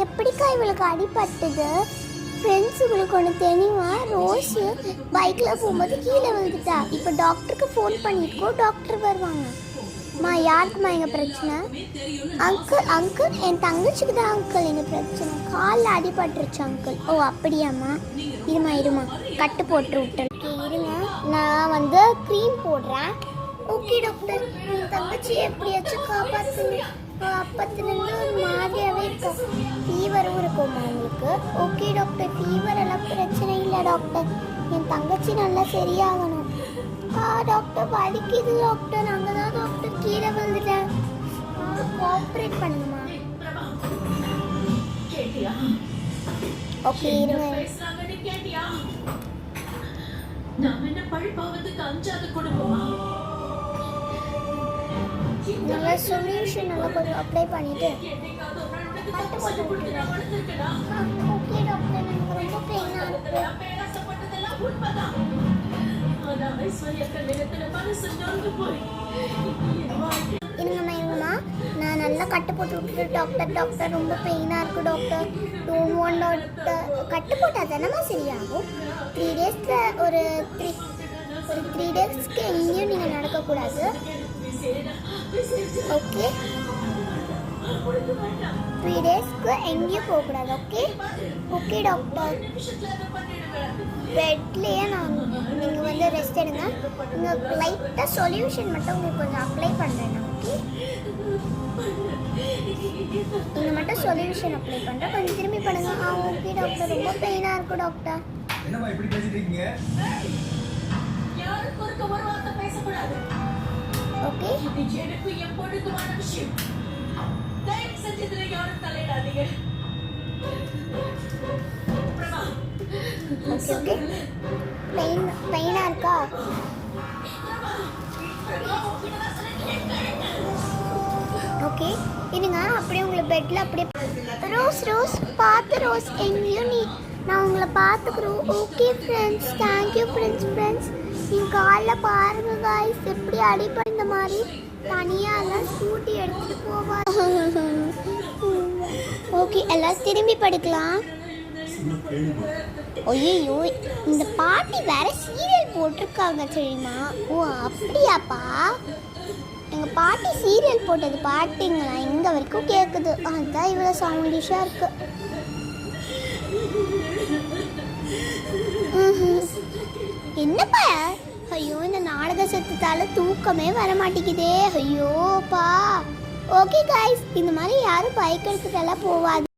எப்படிக்கா இவளுக்கு அடிபட்டுது? ஃப்ரெண்ட்ஸ் உங்களுக்கு ஒன்று தெரியுமா? ரோஸு பைக்கில் போகும்போது கீழே விழுந்துட்டா. இப்போ டாக்டருக்கு ஃபோன் பண்ணியிருக்கோம், டாக்டர் வருவாங்க. அம்மா யாருக்குமா எங்கள் பிரச்சனை? அங்கிள் என் தங்கச்சிக்கு தான் அங்கிள் என்ன பிரச்சனை. காலில் அடிபட்டுருச்சு அங்கிள். ஓ அப்படியாம்மா, இருமா கட்டு போட்டு விட்டுருக்கு. இருங்க, நான் வந்து க்ரீம் போடுறேன். ஓகே டாக்டர், என் தங்கச்சி எப்படியாச்சும் காப்பாற்றுங்க. அப்பத்துலேருந்து ஒரு மாதிரியாகவே இருக்கும். ஃபீவரும் இருக்குமா உங்களுக்கு? ஓகே டாக்டர், ஃபீவர் எல்லாம் பிரச்சனை இல்லை டாக்டர். என் தங்கச்சி நல்லா சரியாகணும். டாக்டர் வலிக்குது டாக்டர். நாங்கள் தான் டாக்டர் கீழே விழுந்துட்டேன். கோஆப்ரேட் பண்ணுங்கம்மா. ஓகே இருங்க. நல்லா சொல்யூஷன் நல்லா கொஞ்சம் அப்ளை பண்ணிட்டு ஓகே டாக்டர், எனக்கு ரொம்ப பெயினாக இருக்கு. இருங்கம்மா, நான் நல்லா கட்டு போட்டு விட்டுட்டு டாக்டர் ரொம்ப பெயினாக இருக்குது டாக்டர். Don't want doctor. கட்டு போட்டால் தானேம்மா சரியாகும். 3 டேஸில் ஒரு 3 டேஸ்க்கு எங்கேயும் நீங்கள் நடக்கக்கூடாது. ஓகே, 3 டேஸ்க்கு எங்கேயும் போகக்கூடாது. Okay doctor. பெட்லேயே நீங்கள் வந்து ரெஸ்ட் எடுங்க. நீங்கள் லைட்டாக சொல்யூஷன் மட்டும் உங்களுக்கு கொஞ்சம் அப்ளை பண்ணுறேன். ஓகே, நீங்கள் மட்டும் சொல்யூஷன் அப்ளை பண்ணுறேன். கொஞ்சம் திரும்பி பண்ணுங்க. ஓகே டாக்டர், ரொம்ப பெயினாக இருக்கும் டாக்டர். ஓகே ஓகே பெயினாக இருக்கா? ஓகே இருங்க, அப்படியே உங்களை பெட்டில் அப்படியே ரோஸ் பார்த்து ரோஸ் எங்கேயும் நான் உங்களை பார்த்துக்குறோம். Okay friends, thank you friends. நீங்கள் காலைல பாருங்கள் காய்ஸ், எப்படி அடிப்படை இந்த மாதிரி தனியாக எல்லாம் ஸ்கூட்டி எடுத்துகிட்டு போவாங்க. ஓகே, எல்லாம் திரும்பி படுக்கலாம். ஐயோ, இந்த பாட்டி வேற சீரியல் போட்டிருக்காங்க தெரியுமா? ஓ அப்படியாப்பா, எங்கள் பாட்டி சீரியல் போட்டது பாட்டிங்களா இங்கே வரைக்கும் கேட்குது. அதுதான் இவ்வளோ சவுண்டிஷாக இருக்கு. என்னப்பா? ஐயோ, இந்த நாடக சத்தத்தால் தூக்கமே வர மாட்டேங்குதே. ஐயோப்பா. ஓகே காய்ஸ், இந்த மாதிரி யாரும் பைக் எடுத்துட்டெல்லாம் போவாது.